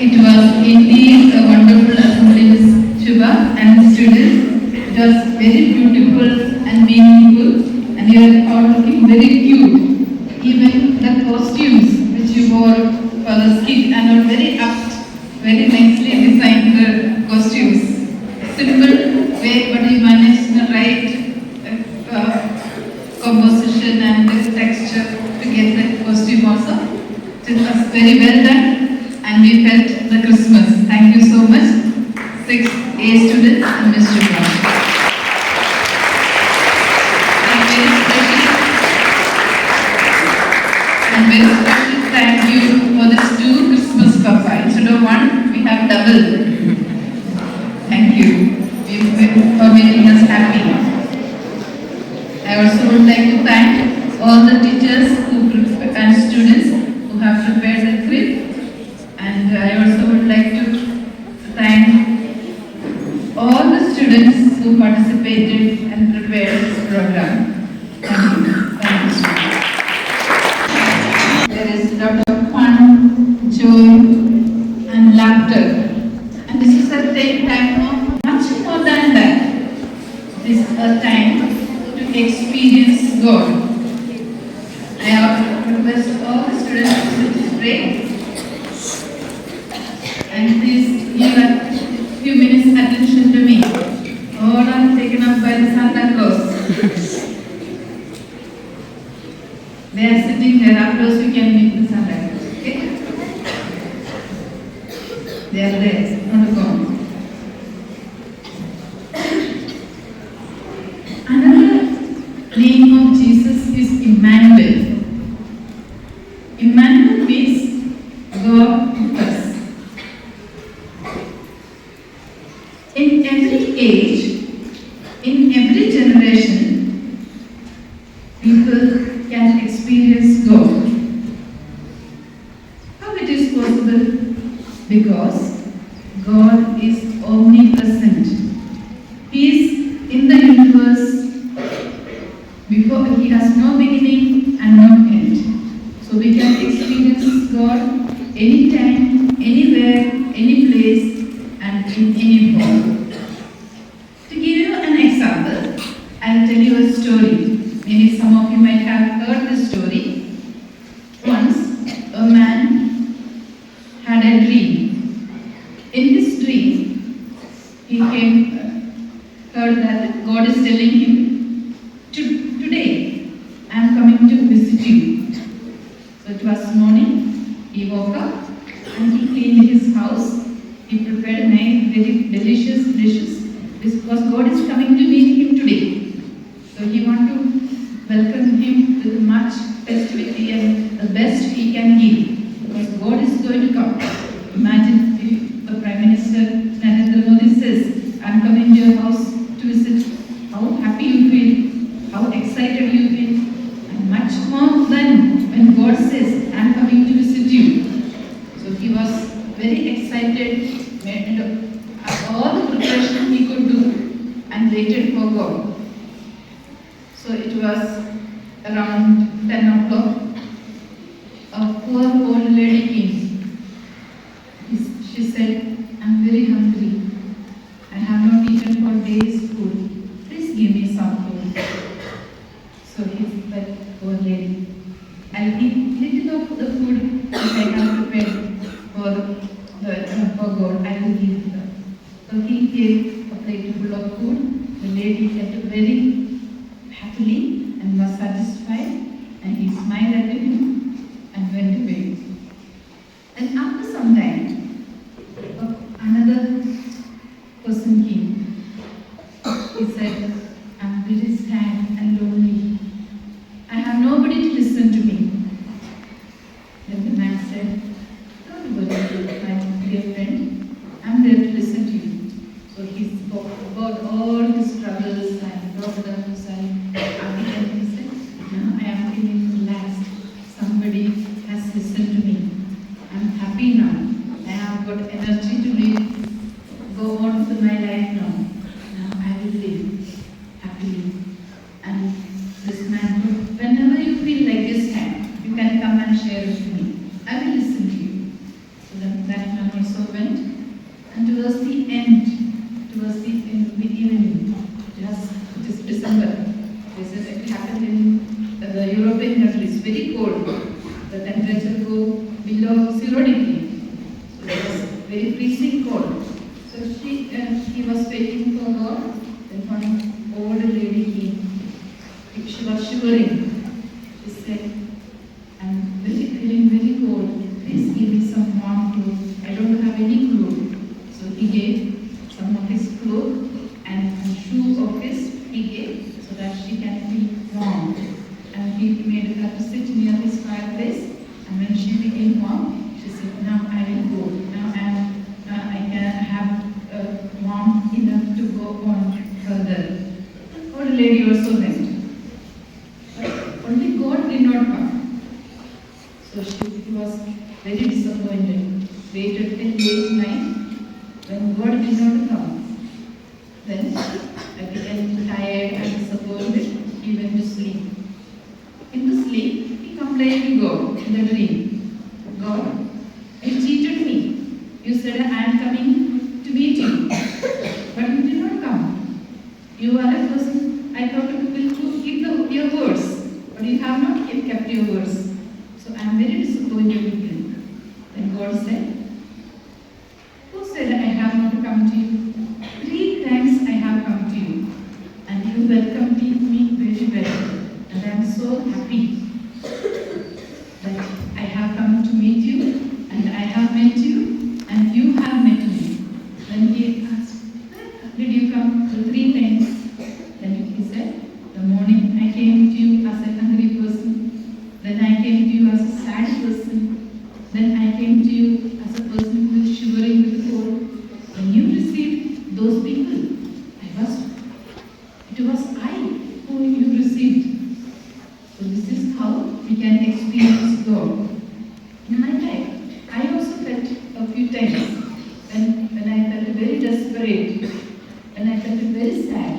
It was indeed a wonderful assembly, Miss Shiva and students. It was very beautiful and meaningful, and you are all looking very cute. Even the costumes which you wore for the skit and are very apt, very nicely designed costumes. Simple way, but you managed the right composition and texture to get the costume also. It was very well done and we felt the Christmas. Thank you so much, 6A students and Ms. Shubha. And very special thank you for this 2 Christmas papa. Instead of 1, we have double. Thank you for making us happy. I also would like to thank all the teachers and students who have prepared the script. And I also would like to thank all the students who participated and prepared this program. Thank you. Thank you. There is a lot of fun, joy, and laughter. And this is a time of much more than that. This is a time to experience God. I request all the students to pray. And please give a few minutes attention to me. All are taken up by the Santa Claus. They are sitting there. Afterwards, we can meet the Santa Claus. Okay? They are there, not gone. Another name of Jesus is Emmanuel. Emmanuel means God with us. In every age, in every generation, people can experience God. How it is possible? Because God is omnipresent. He is in the universe before He has no beginning and no end. So we can experience God anytime, anywhere, any place, and in any form. To give you an example, I'll tell you a story. Maybe some of you might have heard this story. Once, a man had a dream. In his dream, he heard that God is telling him, today I am coming to visit you. So it was morning, he woke up and he cleaned his house. He prepared nice, very delicious dishes because God is coming to meet him today. So he wants to welcome him with much festivity and the best he can give because God is going to come. Imagine if the Prime Minister Narendra Modi says, I am coming to your house to visit, how happy you feel, how excited you feel, and much more than when God says, I am coming to visit you. So he was very excited, made all the preparation he could do and waited for God. So it was around 10 o'clock. A poor old lady came. She said, I'm very hungry. I have not eaten for days food. Please give me some food. So he said, poor lady, I'll eat little of the food that I have prepared for God. I will give her. So he gave a plate full of food. The lady ate very happily and was satisfied, and he smiled at him and went away. And after some time, another person came. He said, I'm very sad and lonely. I have nobody to listen to me. Then the man said, don't worry, my dear friend, I'm there to listen to you. So he spoke about all his struggles and problems and he said, now I am feeling relaxed. Somebody has listened to me. I'm happy now. I have got energy to go on with my life now. Now I will live happily. And this man, whenever you feel like this time, you can come and share with me. I will listen to you. So that man also went. And towards the evening, it is December. It happened in the European countries, very cold. The temperature go below 0 degree. So it was very freezing cold. So he was waiting for her. Then one old lady came. She was shivering. She said, I'm feeling very cold. Please give me some warm clothes. I don't have any clothes. So he gave some of his clothes and shoe of his he gave so that she can feel warm. And he made her to sit near his fireplace. And when she became warm, she said, now I will go. Now I can have warm enough to go on further. The old lady also went. But only God did not come. So she was very disappointed. Waited till late night. When God did not come, then I became tired and disappointed. He went to sleep. In the sleep, he complained to God in the dream. God, you cheated me. You said I am coming to meet you, but you did not come. You are a person I thought you will keep your words, but you have not kept your words. So I am very disappointed with you. Then God said, who said I have not come to you? 3 times I have come to you, and you welcomed me very well, and I am so happy that I have come to meet you, and I have met you, and you have met me. Then he asked, did you come 3 times? Then he said, the morning I came to you as a hungry person, then I came to you as a sad person, then I came to you as a person who is shivering with cold. When you received those people, it was I who you received. So this is how we can experience God. In my life, I also felt a few times when I felt very desperate, when I felt very sad,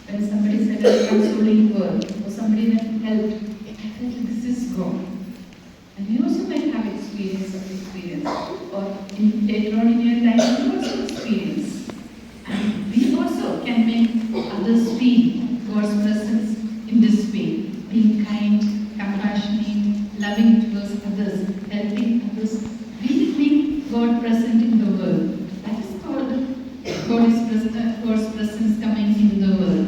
when somebody said a consoling word or somebody that helped, I felt this is God. And you also might have experience. Or later on in your life, you also experience. And we also can make others feel God's presence in this way. Being kind, compassionate, loving towards others, helping others. We make God present in the world. That is called God's presence coming in the world.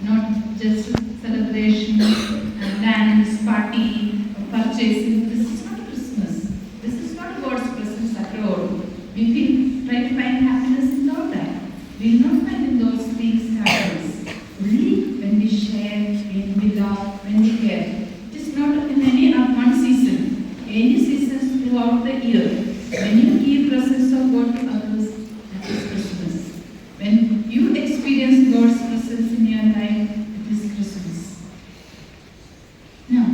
Not just celebration, dance, party, purchasing. This is not Christmas. This is not God's presence at all. We try to find happiness in all that. We will not find in those things happiness. Only when we share, when we love, when we care. It is not in any one season. Any seasons throughout the year. When you give presence of God to others, that is Christmas. When you experience God's presence in your life, it is Christmas. Now,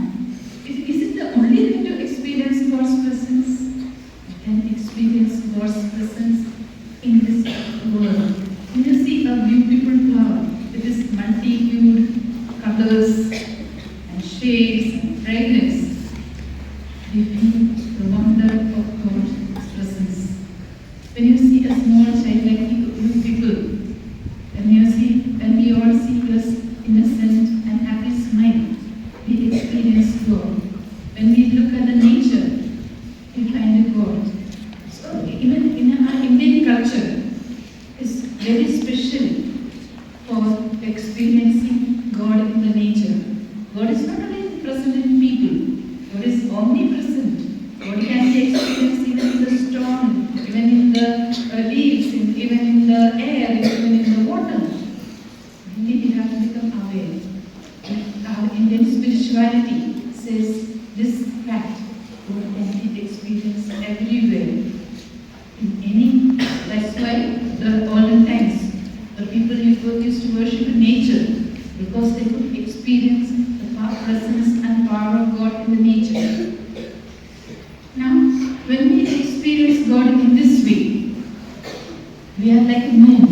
is it the only way to experience God's presence? You can experience God's presence in this world. When you see a beautiful flower with its multi-hued colors and shades and fragrance, we feel the wonder of God's presence. When you see a small child like you people, when we all see this innocent and happy smile, we experience God. When we look at the nature, we find God. So even in our Indian culture, it's very special for experiencing God in the nature. God is not only present in people, God is omnipresent. God can be experienced even in the storm, even in the leaves, even in the air, even in the water. Only we have to become aware. Our Indian spirituality says this fact: God can be experienced everywhere. That's why the olden times the people used to worship nature, because they could experience the presence and power of God in the nature. Now, when we experience God in this way, we are like a moon.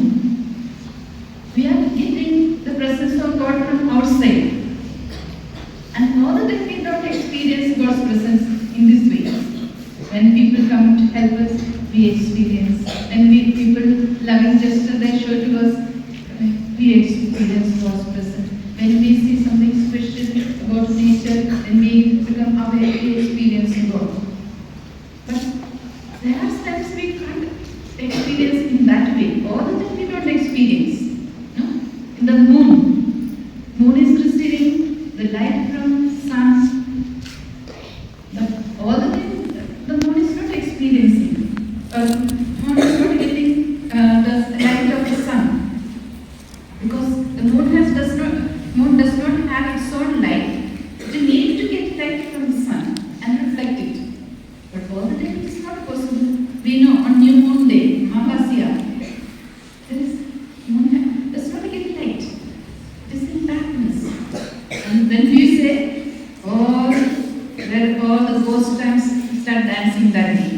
We are getting the presence of God from outside. And all the time we don't experience God's presence in this way. When people come to help us, we experience. When we people loving gesture they show to us, we experience God's presence. When we see something special about nature, then we become aware, we experience God. But there are times we can't experience in that way. All the time we don't experience. No? In the moon is receiving the light from sun. But all the time the moon is not experiencing. Moon is not getting the light of the sun. Because the moon does not have its own light. It needs to get light from the sun and reflect it. But all the time it is not possible. We know on new moon day, Amavasya, moon does not get light. It is in darkness. And when we say, all the ghost times start dancing that day.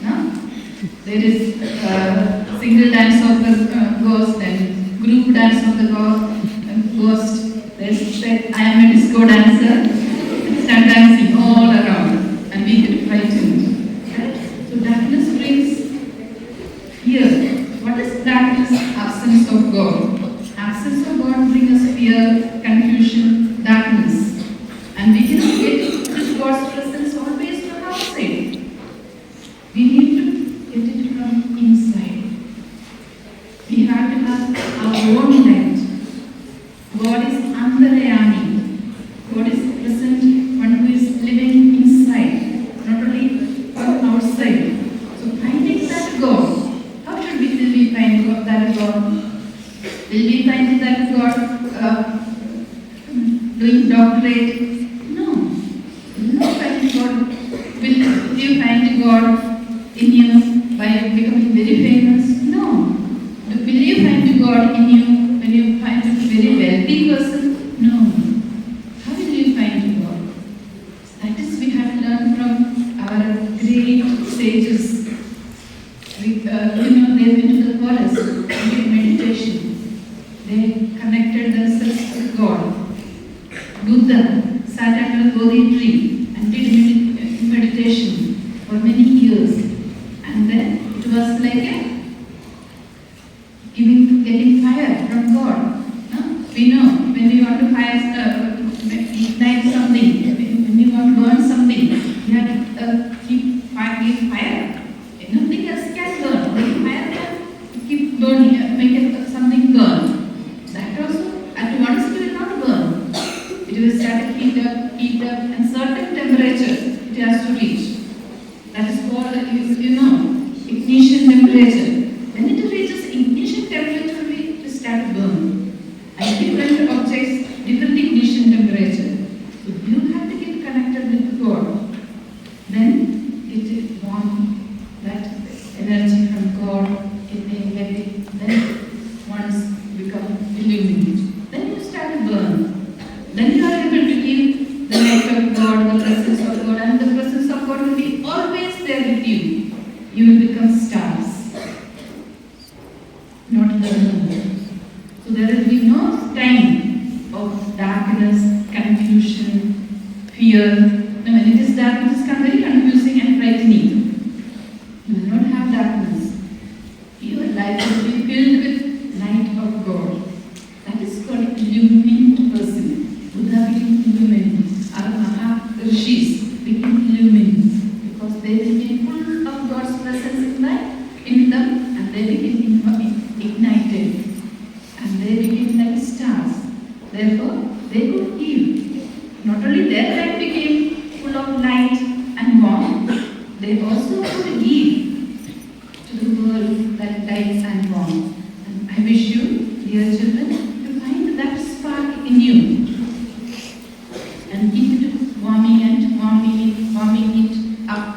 No? There is single dance of the ghost and group dance of the ghost. They say, I am a disco dancer. Start dancing all around and we get frightened. Right? So darkness brings fear. What is darkness? Absence of God. Absence of God brings us fear, confusion, darkness. And we cannot get to God's presence always from outside. We need to get it from inside. We have to have our own light. God is Antarayami. God is present, one who is living inside, not only from outside. So finding that God, how will we find God, that God? Will we find that God doing doctorate? No. Will not find God. Will you find God in you by becoming very famous? No. Will you find God in you when you find a very wealthy person? No. How will you find God? That is, we have learned from our great sages. They went to the forest, they did meditation. They connected themselves with God. Buddha sat under a Bodhi tree and did meditation for many years. And then it was like getting fire from God. No? We know when we want to ignite something, when we want to burn something, we have to keep fire. Nothing else can burn. Only fire can keep burning, make something burn. That also at once it will not burn. It will start to heat up, and certain temperature it has to reach. That is called, ignition temperature. When it reaches ignition temperature, it will start to burn. And different objects, different ignition temperature. So you have to get connected with God. Then it will want that energy from God. It may let it, then once become illuminated. Then you start to burn. Then you are able to give the light of God, the presence of God, and the presence of God will be always there with you. You will become stars, not the moon. So there will be no time of darkness, confusion, fear. Now when it is dark, it is very confusing and frightening. You will not have darkness. Your life will be filled with light of God. That is called illumined person. Buddha became illumined. Our Maha Rishis became illumined because they became full of God's presence in them, and they became ignited, and they became like stars. Therefore, they could give. Not only their life became full of light and warmth, they also could give to the world that light and warmth. And I wish you, dear children, to find that spark in you and keep it warming it up,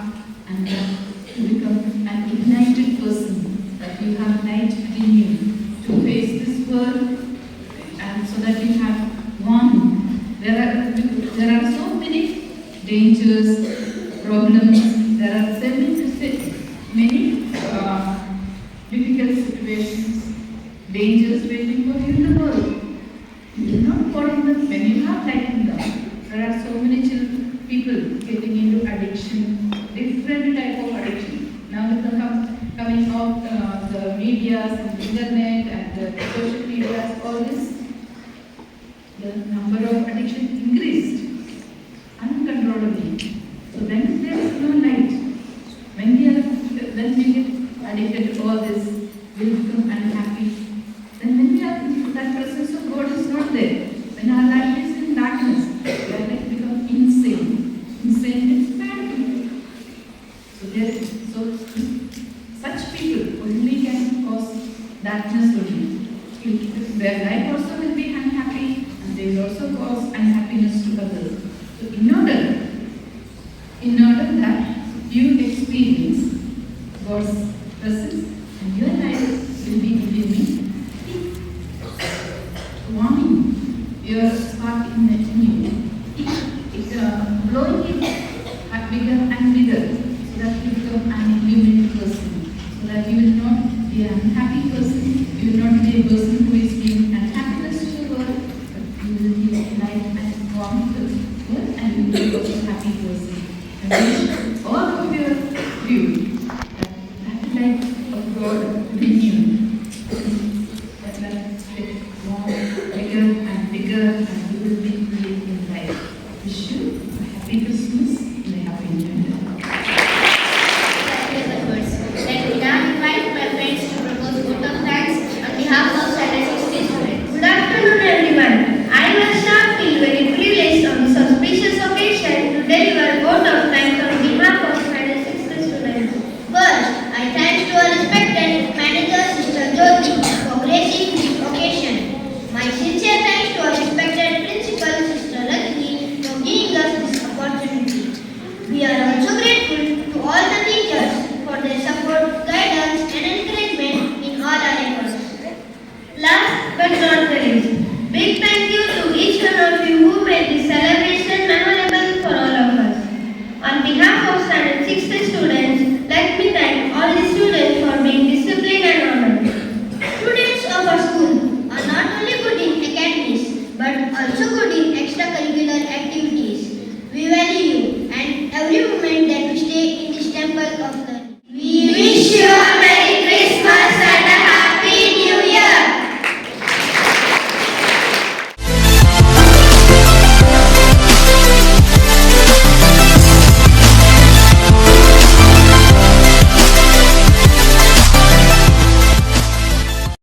and to become an ignited person, that you have light within you to face this world, and so that you have warmth. There are so many dangers, problems, there are so many difficult situations, dangers waiting for you in the world. You do not fall in them when you have light in them. There are so many people getting into addiction, different type of addiction. Now the medias and internet and social medias, all this, the number of addiction increased uncontrollably. So when there is no light, when we get addicted to all this, we become unhappy. Then when we are in that presence of God is not there, when our life is in darkness, we are like become insane. Insane means mad people. So such people only can cause darkness only. Their life also will be unhappy and they will also cause unhappiness to others. So in order that you experience God's presence and your life will be living, warming your spark in you, blowing it bigger and bigger so that you become an illuminated person, so that you will not be an unhappy person, you will not be a person who is giving unhappiness to the world, but you will give light and warmth to the world and you will be also a happy person. And wish all of your view that light of God within you, that light will warm bigger and bigger and you will be living in life. Wish you a happy Christmas.